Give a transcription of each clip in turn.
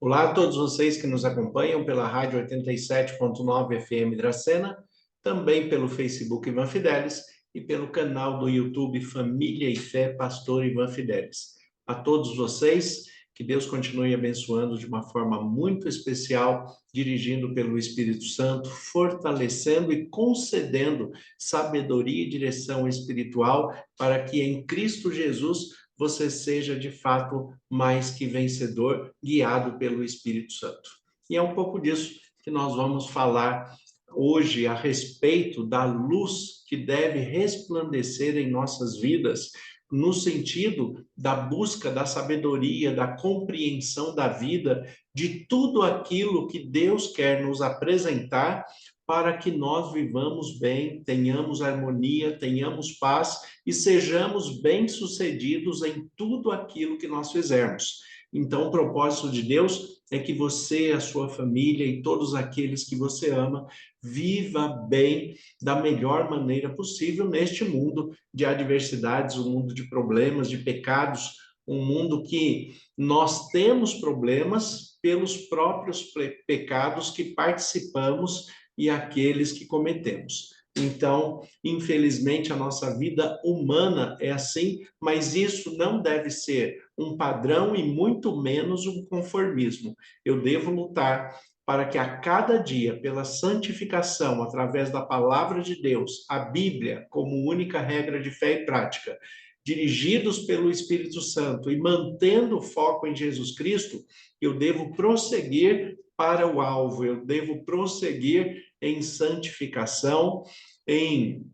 Olá a todos vocês que nos acompanham pela Rádio 87.9 FM Dracena, também pelo Facebook Ivan Fidelis e pelo canal do YouTube Família e Fé Pastor Ivan Fidelis. A todos vocês, que Deus continue abençoando de uma forma muito especial, dirigindo pelo Espírito Santo, fortalecendo e concedendo sabedoria e direção espiritual para que em Cristo Jesus você seja de fato mais que vencedor, guiado pelo Espírito Santo. E é um pouco disso que nós vamos falar hoje a respeito da luz que deve resplandecer em nossas vidas, no sentido da busca da sabedoria, da compreensão da vida, de tudo aquilo que Deus quer nos apresentar para que nós vivamos bem, tenhamos harmonia, tenhamos paz e sejamos bem-sucedidos em tudo aquilo que nós fizermos. Então, o propósito de Deus é que você, a sua família e todos aqueles que você ama, viva bem da melhor maneira possível neste mundo de adversidades, um mundo de problemas, de pecados, um mundo que nós temos problemas pelos próprios pecados que participamos e aqueles que cometemos. Então, infelizmente, a nossa vida humana é assim, mas isso não deve ser um padrão e muito menos um conformismo. Eu devo lutar para que a cada dia, pela santificação, através da palavra de Deus, a Bíblia, como única regra de fé e prática, dirigidos pelo Espírito Santo e mantendo o foco em Jesus Cristo, eu devo prosseguir para o alvo, eu devo prosseguir em santificação, em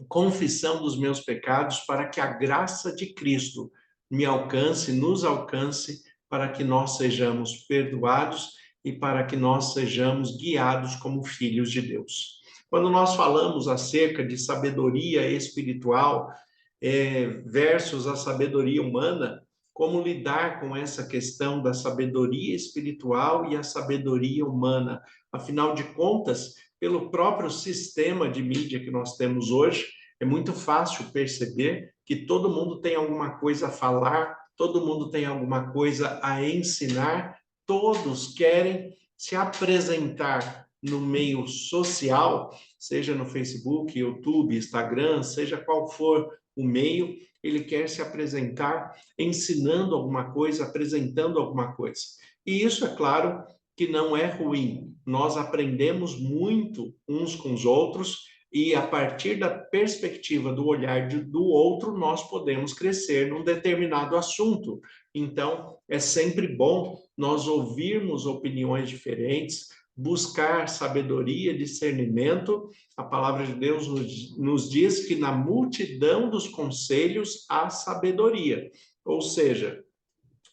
confissão dos meus pecados, para que a graça de Cristo me alcance, nos alcance, para que nós sejamos perdoados e para que nós sejamos guiados como filhos de Deus. Quando nós falamos acerca de sabedoria espiritual, versus a sabedoria humana, como lidar com essa questão da sabedoria espiritual e a sabedoria humana. Afinal de contas, pelo próprio sistema de mídia que nós temos hoje, é muito fácil perceber que todo mundo tem alguma coisa a falar, todo mundo tem alguma coisa a ensinar, todos querem se apresentar no meio social, seja no Facebook, YouTube, Instagram, seja qual for o meio, ele quer se apresentar ensinando alguma coisa, apresentando alguma coisa. E isso, é claro, que não é ruim. Nós aprendemos muito uns com os outros e, a partir da perspectiva do olhar do outro, nós podemos crescer num determinado assunto. Então, é sempre bom nós ouvirmos opiniões diferentes, buscar sabedoria, discernimento. A palavra de Deus nos diz que na multidão dos conselhos há sabedoria. Ou seja,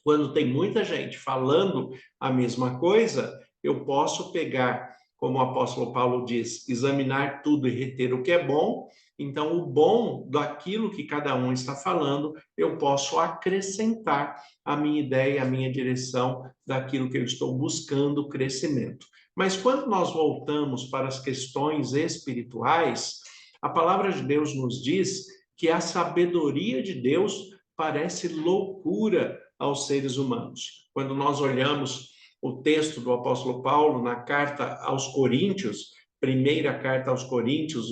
quando tem muita gente falando a mesma coisa, eu posso pegar, como o apóstolo Paulo diz, examinar tudo e reter o que é bom. Então, o bom daquilo que cada um está falando, eu posso acrescentar a minha ideia, a minha direção daquilo que eu estou buscando crescimento. Mas quando nós voltamos para as questões espirituais, a palavra de Deus nos diz que a sabedoria de Deus parece loucura aos seres humanos. Quando nós olhamos o texto do apóstolo Paulo na carta aos Coríntios, primeira carta aos Coríntios,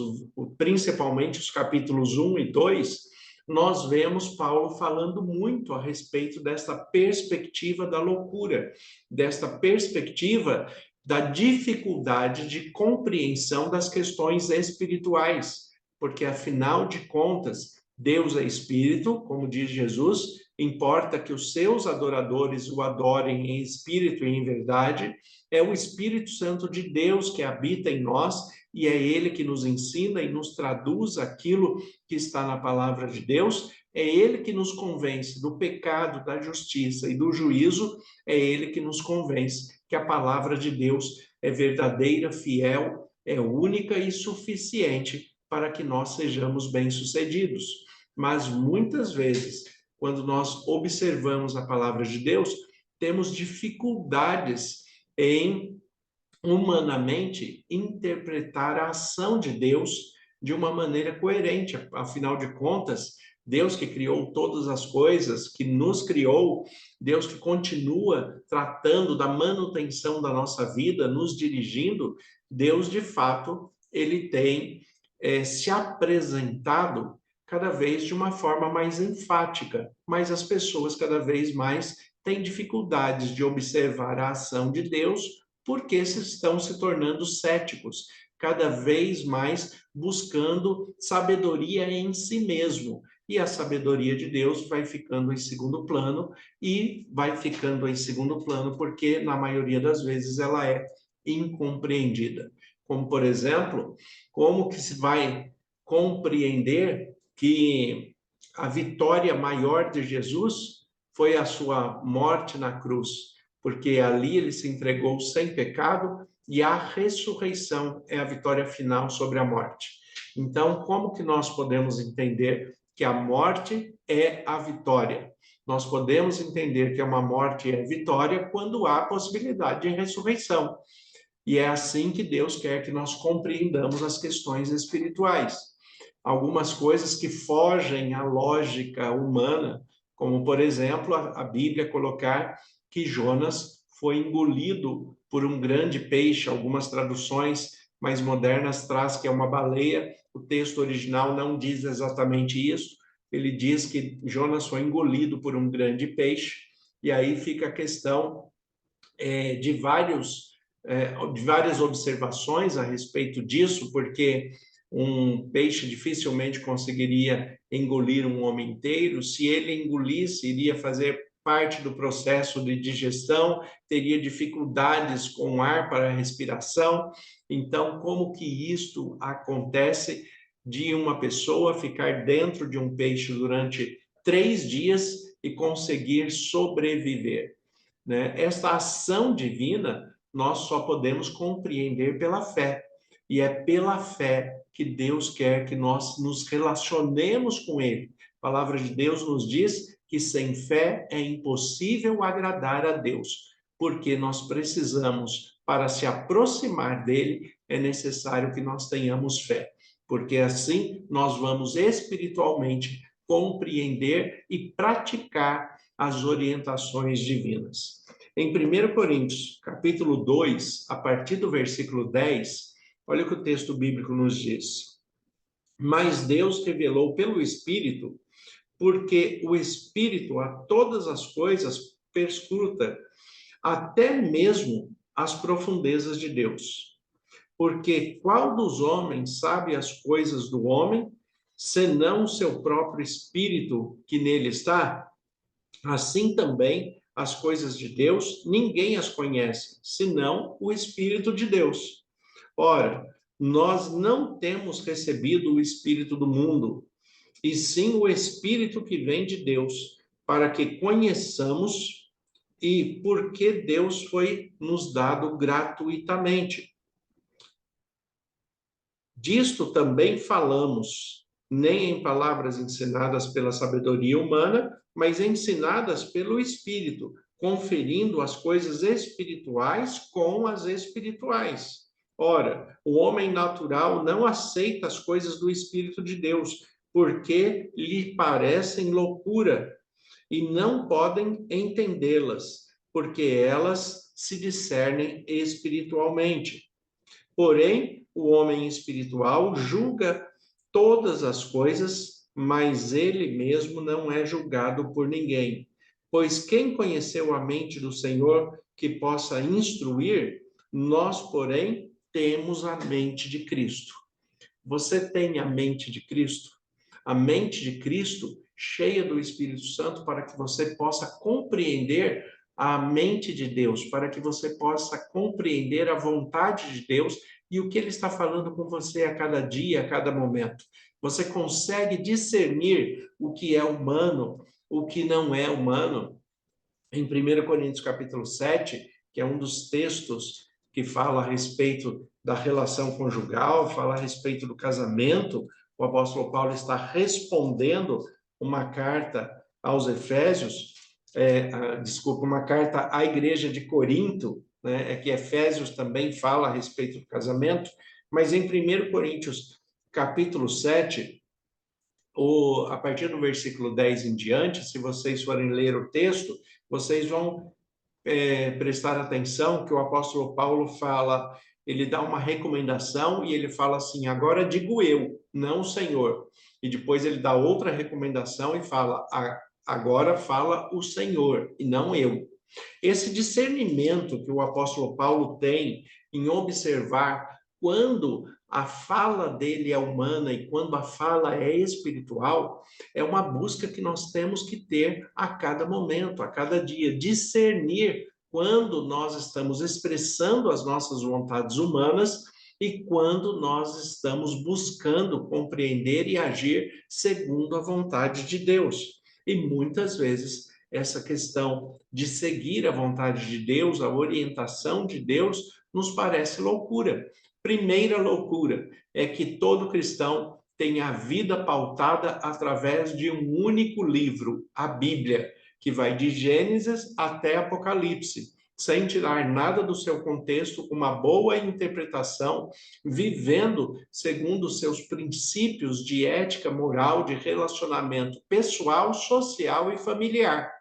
principalmente os capítulos 1 e 2, nós vemos Paulo falando muito a respeito desta perspectiva da loucura, desta perspectiva da dificuldade de compreensão das questões espirituais, porque afinal de contas, Deus é espírito, como diz Jesus, importa que os seus adoradores o adorem em espírito e em verdade. É o Espírito Santo de Deus que habita em nós e é ele que nos ensina e nos traduz aquilo que está na palavra de Deus. É ele que nos convence do pecado, da justiça e do juízo. É ele que nos convence que a palavra de Deus é verdadeira, fiel, é única e suficiente para que nós sejamos bem-sucedidos. Mas muitas vezes, quando nós observamos a palavra de Deus, temos dificuldades em, humanamente, interpretar a ação de Deus de uma maneira coerente. Afinal de contas, Deus que criou todas as coisas, que nos criou, Deus que continua tratando da manutenção da nossa vida, nos dirigindo, Deus, de fato, ele tem se apresentado cada vez de uma forma mais enfática, mas as pessoas cada vez mais têm dificuldades de observar a ação de Deus porque estão se tornando céticos, cada vez mais buscando sabedoria em si mesmo. E a sabedoria de Deus vai ficando em segundo plano, e vai ficando em segundo plano porque, na maioria das vezes, ela é incompreendida. Como, por exemplo, como que se vai compreender que a vitória maior de Jesus foi a sua morte na cruz, porque ali ele se entregou sem pecado e a ressurreição é a vitória final sobre a morte. Então, como que nós podemos entender que a morte é a vitória? Nós podemos entender que uma morte é vitória quando há possibilidade de ressurreição. E é assim que Deus quer que nós compreendamos as questões espirituais. Algumas coisas que fogem à lógica humana, como, por exemplo, a Bíblia colocar que Jonas foi engolido por um grande peixe. Algumas traduções mais modernas traz que é uma baleia. O texto original não diz exatamente isso. Ele diz que Jonas foi engolido por um grande peixe. E aí fica a questão de várias observações a respeito disso, porque um peixe dificilmente conseguiria engolir um homem inteiro. Se ele engolisse, iria fazer parte do processo de digestão, teria dificuldades com o ar para a respiração. Então, como que isto acontece de uma pessoa ficar dentro de um peixe durante 3 dias e conseguir sobreviver? Né? Esta ação divina nós só podemos compreender pela fé. E é pela fé que Deus quer que nós nos relacionemos com Ele. A palavra de Deus nos diz que sem fé é impossível agradar a Deus, porque nós precisamos, para se aproximar dele, é necessário que nós tenhamos fé, porque assim nós vamos espiritualmente compreender e praticar as orientações divinas. Em 1 Coríntios, capítulo 2, a partir do versículo 10, olha o que o texto bíblico nos diz. Mas Deus revelou pelo Espírito, porque o Espírito a todas as coisas perscruta, até mesmo as profundezas de Deus. Porque qual dos homens sabe as coisas do homem, senão o seu próprio Espírito que nele está? Assim também as coisas de Deus, ninguém as conhece, senão o Espírito de Deus. Ora, nós não temos recebido o Espírito do mundo, e sim o Espírito que vem de Deus, para que conheçamos e porque Deus foi nos dado gratuitamente. Disto também falamos, nem em palavras ensinadas pela sabedoria humana, mas ensinadas pelo Espírito, conferindo as coisas espirituais com as espirituais. Ora, o homem natural não aceita as coisas do Espírito de Deus, porque lhe parecem loucura, e não podem entendê-las, porque elas se discernem espiritualmente. Porém, o homem espiritual julga todas as coisas, mas ele mesmo não é julgado por ninguém. Pois quem conheceu a mente do Senhor que possa instruir? Nós, porém, temos a mente de Cristo. Você tem a mente de Cristo? A mente de Cristo cheia do Espírito Santo para que você possa compreender a mente de Deus, para que você possa compreender a vontade de Deus e o que Ele está falando com você a cada dia, a cada momento. Você consegue discernir o que é humano, o que não é humano. Em 1 Coríntios capítulo 7, que é um dos textos que fala a respeito da relação conjugal, fala a respeito do casamento, o apóstolo Paulo está respondendo uma carta aos Efésios, uma carta à igreja de Corinto, né? É que Efésios também fala a respeito do casamento, mas em 1 Coríntios capítulo 7, a partir do versículo 10 em diante, se vocês forem ler o texto, vocês vão prestar atenção que o apóstolo Paulo fala, ele dá uma recomendação e ele fala assim, agora digo eu, não o Senhor. E depois ele dá outra recomendação e fala, agora fala o Senhor e não eu. Esse discernimento que o apóstolo Paulo tem em observar quando a fala dele é humana e quando a fala é espiritual, é uma busca que nós temos que ter a cada momento, a cada dia, discernir quando nós estamos expressando as nossas vontades humanas e quando nós estamos buscando compreender e agir segundo a vontade de Deus. E muitas vezes essa questão de seguir a vontade de Deus, a orientação de Deus, nos parece loucura. Primeira loucura é que todo cristão tem a vida pautada através de um único livro, a Bíblia, que vai de Gênesis até Apocalipse, sem tirar nada do seu contexto, com uma boa interpretação, vivendo segundo os seus princípios de ética, moral, de relacionamento pessoal, social e familiar.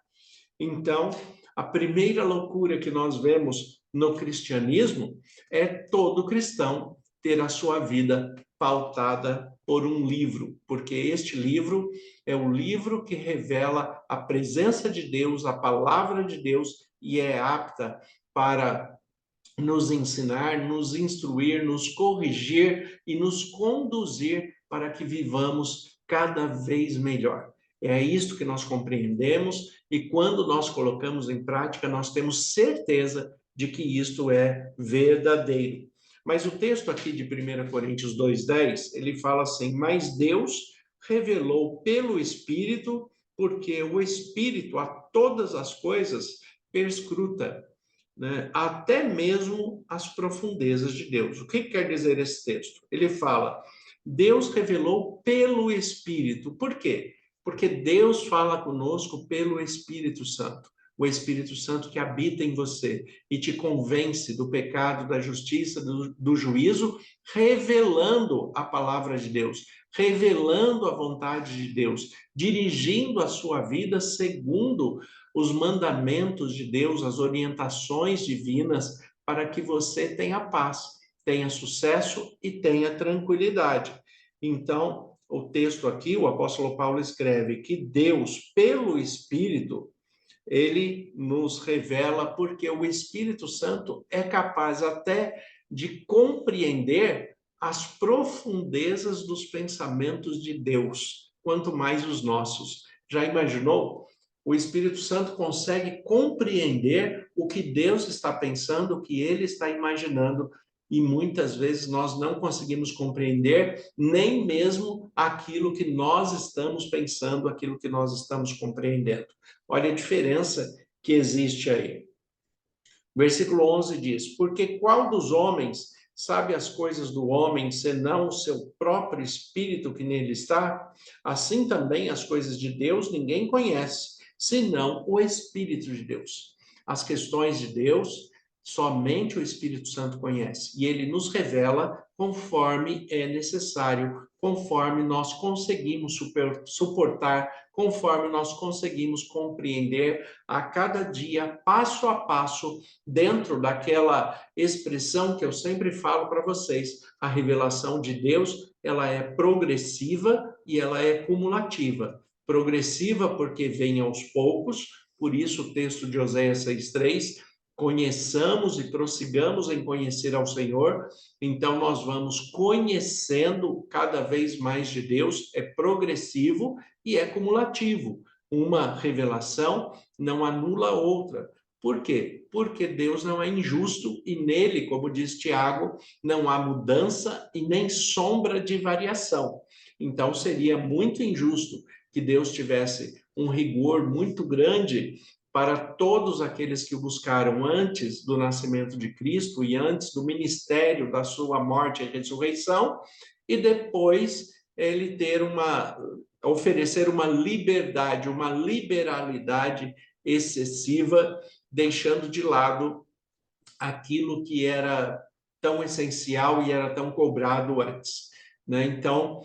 Então, a primeira loucura que nós vemos no cristianismo é todo cristão ter a sua vida pautada por um livro, porque este livro é o livro que revela a presença de Deus, a palavra de Deus, e é apta para nos ensinar, nos instruir, nos corrigir e nos conduzir para que vivamos cada vez melhor. É isto que nós compreendemos e quando nós colocamos em prática, nós temos certeza de que isto é verdadeiro. Mas o texto aqui de 1 Coríntios 2:10, ele fala assim, mas Deus revelou pelo Espírito, porque o Espírito a todas as coisas perscruta, né? Até mesmo as profundezas de Deus. O que quer dizer esse texto? Ele fala, Deus revelou pelo Espírito. Por quê? Porque Deus fala conosco pelo Espírito Santo. O Espírito Santo que habita em você e te convence do pecado, da justiça, do juízo, revelando a palavra de Deus, revelando a vontade de Deus, dirigindo a sua vida segundo os mandamentos de Deus, as orientações divinas, para que você tenha paz, tenha sucesso e tenha tranquilidade. Então, o texto aqui, o apóstolo Paulo escreve que Deus, pelo Espírito, ele nos revela porque o Espírito Santo é capaz até de compreender as profundezas dos pensamentos de Deus, quanto mais os nossos. Já imaginou? O Espírito Santo consegue compreender o que Deus está pensando, o que ele está imaginando, e muitas vezes nós não conseguimos compreender nem mesmo aquilo que nós estamos pensando, aquilo que nós estamos compreendendo. Olha a diferença que existe aí. Versículo 11 diz, porque qual dos homens sabe as coisas do homem, senão o seu próprio espírito que nele está? Assim também as coisas de Deus ninguém conhece, senão o Espírito de Deus. As questões de Deus, somente o Espírito Santo conhece, e ele nos revela conforme é necessário, conforme nós conseguimos suportar, conforme nós conseguimos compreender a cada dia, passo a passo, dentro daquela expressão que eu sempre falo para vocês, a revelação de Deus, ela é progressiva e ela é cumulativa. Progressiva porque vem aos poucos, por isso o texto de Oséias 6:3, conheçamos e prossigamos em conhecer ao Senhor, então nós vamos conhecendo cada vez mais de Deus, é progressivo e é cumulativo. Uma revelação não anula a outra. Por quê? Porque Deus não é injusto e nele, como diz Tiago, não há mudança e nem sombra de variação. Então seria muito injusto que Deus tivesse um rigor muito grande para todos aqueles que o buscaram antes do nascimento de Cristo e antes do ministério da sua morte e ressurreição, e depois ele oferecer uma liberdade, uma liberalidade excessiva, deixando de lado aquilo que era tão essencial e era tão cobrado antes, né? Então,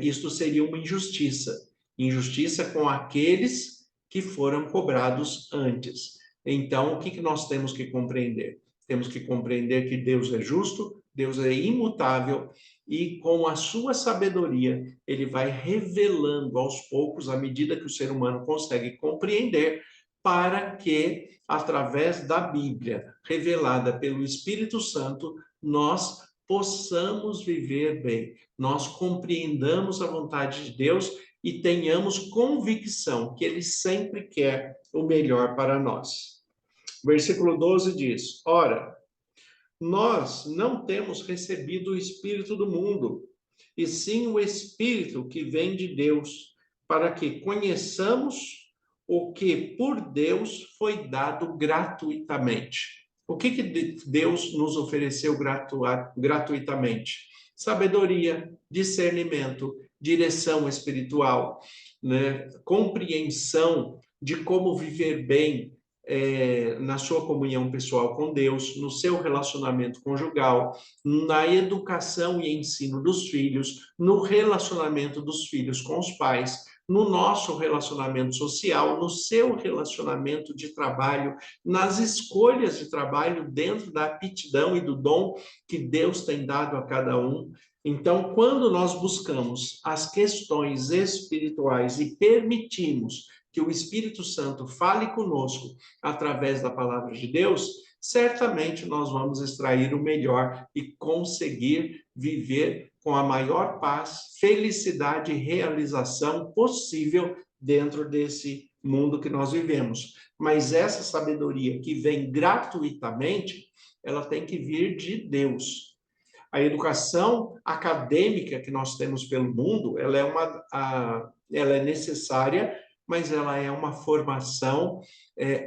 isto seria uma injustiça. Injustiça com aqueles que foram cobrados antes. Então, o que nós temos que compreender? Temos que compreender que Deus é justo, Deus é imutável, e com a sua sabedoria, ele vai revelando aos poucos, à medida que o ser humano consegue compreender, para que, através da Bíblia, revelada pelo Espírito Santo, nós possamos viver bem, nós compreendamos a vontade de Deus e tenhamos convicção que ele sempre quer o melhor para nós. Versículo 12 diz: Ora, nós não temos recebido o Espírito do mundo, e sim o Espírito que vem de Deus, para que conheçamos o que por Deus foi dado gratuitamente. O que Deus nos ofereceu gratuitamente? Sabedoria, discernimento, direção espiritual, né? Compreensão de como viver bem na sua comunhão pessoal com Deus, no seu relacionamento conjugal, na educação e ensino dos filhos, no relacionamento dos filhos com os pais, no nosso relacionamento social, no seu relacionamento de trabalho, nas escolhas de trabalho dentro da aptidão e do dom que Deus tem dado a cada um. Então, quando nós buscamos as questões espirituais e permitimos que o Espírito Santo fale conosco através da palavra de Deus, certamente nós vamos extrair o melhor e conseguir viver com a maior paz, felicidade e realização possível dentro desse mundo que nós vivemos. Mas essa sabedoria que vem gratuitamente, ela tem que vir de Deus. A educação acadêmica que nós temos pelo mundo, ela é necessária, mas ela é uma formação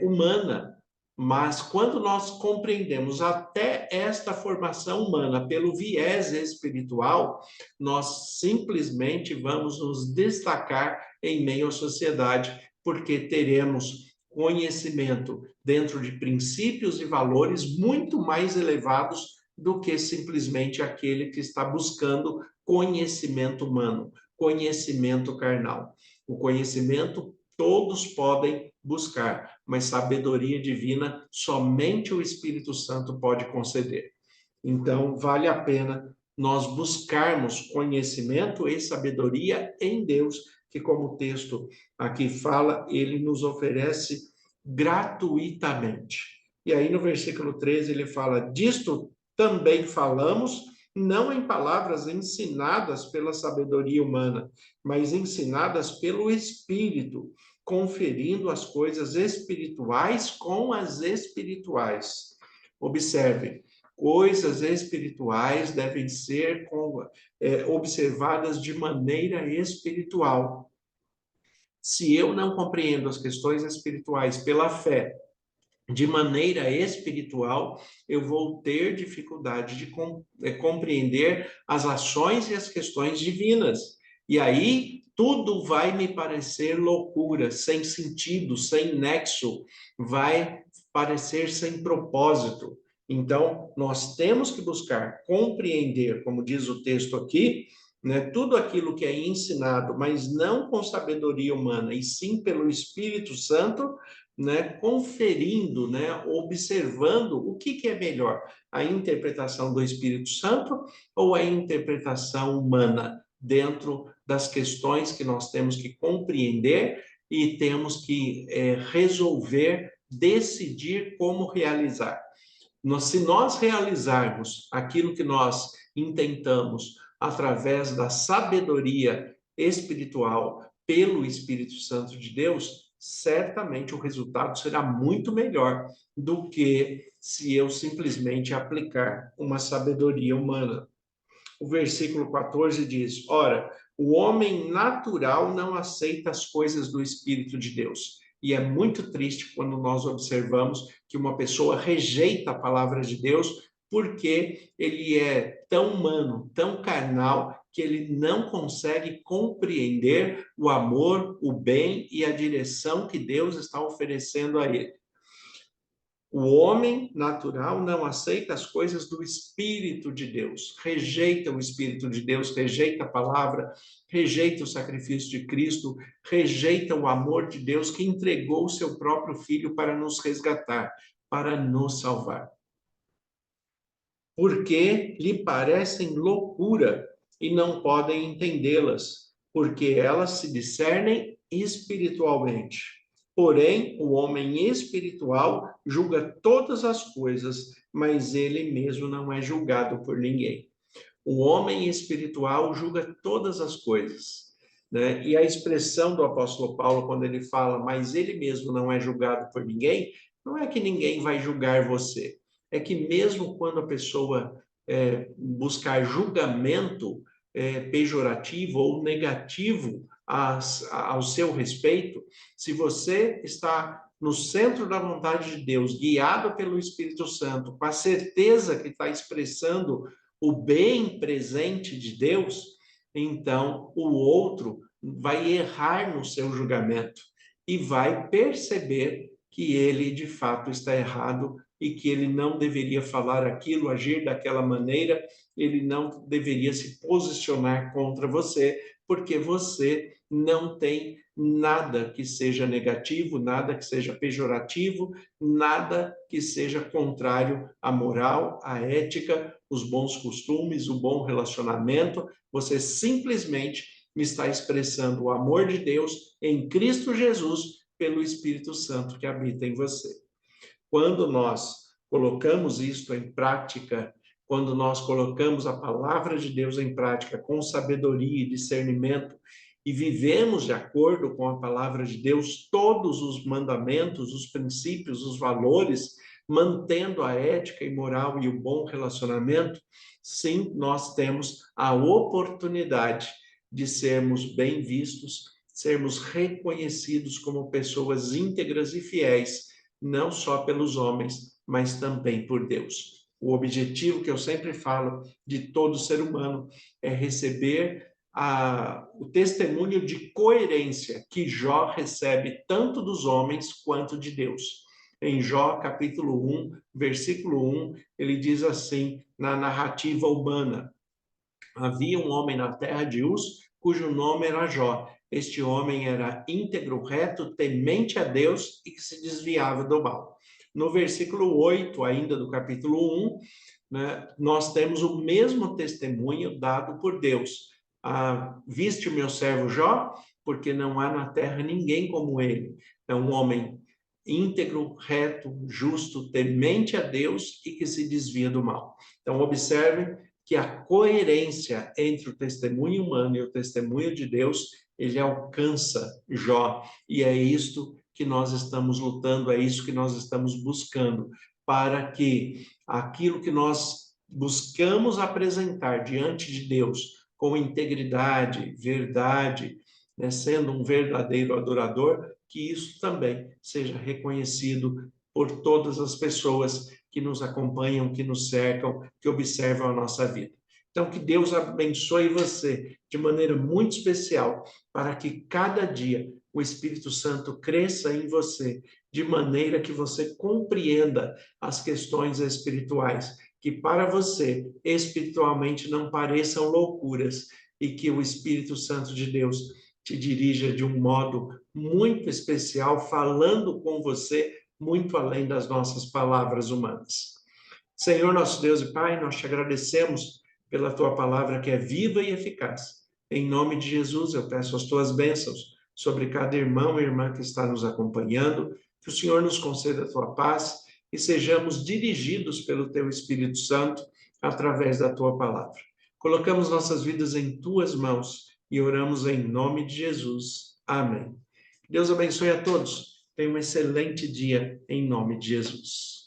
humana. Mas quando nós compreendemos até esta formação humana pelo viés espiritual, nós simplesmente vamos nos destacar em meio à sociedade, porque teremos conhecimento dentro de princípios e valores muito mais elevados do que simplesmente aquele que está buscando conhecimento humano, conhecimento carnal. O conhecimento todos podem buscar, mas sabedoria divina somente o Espírito Santo pode conceder. Então, vale a pena nós buscarmos conhecimento e sabedoria em Deus, que, como o texto aqui fala, ele nos oferece gratuitamente. E aí, no versículo 13, ele fala: disto também falamos, não em palavras ensinadas pela sabedoria humana, mas ensinadas pelo Espírito, conferindo as coisas espirituais com as espirituais. Observe, coisas espirituais devem ser observadas de maneira espiritual. Se eu não compreendo as questões espirituais pela fé, de maneira espiritual, eu vou ter dificuldade de compreender as ações e as questões divinas. E aí, tudo vai me parecer loucura, sem sentido, sem nexo, vai parecer sem propósito. Então, nós temos que buscar compreender, como diz o texto aqui, né, tudo aquilo que é ensinado, mas não com sabedoria humana, e sim pelo Espírito Santo, né, conferindo, né, observando o que é melhor, a interpretação do Espírito Santo ou a interpretação humana, dentro das questões que nós temos que compreender e temos que resolver, decidir como realizar. Se nós realizarmos aquilo que nós intentamos através da sabedoria espiritual pelo Espírito Santo de Deus, certamente o resultado será muito melhor do que se eu simplesmente aplicar uma sabedoria humana. O versículo 14 diz: Ora, o homem natural não aceita as coisas do Espírito de Deus. E é muito triste quando nós observamos que uma pessoa rejeita a palavra de Deus porque ele é tão humano, tão carnal, que ele não consegue compreender o amor, o bem e a direção que Deus está oferecendo a ele. O homem natural não aceita as coisas do Espírito de Deus, rejeita o Espírito de Deus, rejeita a palavra, rejeita o sacrifício de Cristo, rejeita o amor de Deus que entregou o seu próprio Filho para nos resgatar, para nos salvar. Porque lhe parecem loucura e não podem entendê-las, porque elas se discernem espiritualmente. Porém, o homem espiritual julga todas as coisas, mas ele mesmo não é julgado por ninguém. O homem espiritual julga todas as coisas, né? E a expressão do apóstolo Paulo, quando ele fala, mas ele mesmo não é julgado por ninguém, não é que ninguém vai julgar você, é que mesmo quando a pessoa buscar julgamento pejorativo ou negativo ao seu respeito, se você está no centro da vontade de Deus, guiado pelo Espírito Santo, com a certeza que está expressando o bem presente de Deus, então o outro vai errar no seu julgamento e vai perceber que ele de fato está errado e que ele não deveria falar aquilo, agir daquela maneira, ele não deveria se posicionar contra você, porque você não tem nada que seja negativo, nada que seja pejorativo, nada que seja contrário à moral, à ética, os bons costumes, o bom relacionamento. Você simplesmente está expressando o amor de Deus em Cristo Jesus pelo Espírito Santo que habita em você. Quando nós colocamos isto em prática, quando nós colocamos a palavra de Deus em prática com sabedoria e discernimento e vivemos de acordo com a palavra de Deus todos os mandamentos, os princípios, os valores, mantendo a ética e moral e o bom relacionamento, sim, nós temos a oportunidade de sermos bem vistos, sermos reconhecidos como pessoas íntegras e fiéis, não só pelos homens, mas também por Deus. O objetivo que eu sempre falo de todo ser humano é receber o testemunho de coerência que Jó recebe tanto dos homens quanto de Deus. Em Jó, capítulo 1, versículo 1, ele diz assim, na narrativa humana: havia um homem na terra de Uz, cujo nome era Jó. Este homem era íntegro, reto, temente a Deus e que se desviava do mal. No versículo 8, ainda do capítulo 1, né, nós temos o mesmo testemunho dado por Deus. Viste o meu servo Jó? Porque não há na terra ninguém como ele. É um homem íntegro, reto, justo, temente a Deus e que se desvia do mal. Então, observe que a coerência entre o testemunho humano e o testemunho de Deus, ele alcança Jó. E é isto que nós estamos lutando, é isso que nós estamos buscando, para que aquilo que nós buscamos apresentar diante de Deus com integridade, verdade, né, sendo um verdadeiro adorador, que isso também seja reconhecido por todas as pessoas que nos acompanham, que nos cercam, que observam a nossa vida. Então, que Deus abençoe você de maneira muito especial, para que cada dia o Espírito Santo cresça em você, de maneira que você compreenda as questões espirituais, que para você, espiritualmente, não pareçam loucuras, e que o Espírito Santo de Deus te dirija de um modo muito especial, falando com você muito além das nossas palavras humanas. Senhor, nosso Deus e Pai, nós te agradecemos pela tua palavra que é viva e eficaz. Em nome de Jesus, eu peço as tuas bênçãos sobre cada irmão e irmã que está nos acompanhando, que o Senhor nos conceda a tua paz e sejamos dirigidos pelo teu Espírito Santo através da tua palavra. Colocamos nossas vidas em tuas mãos e oramos em nome de Jesus. Amém. Deus abençoe a todos. Tenha um excelente dia em nome de Jesus.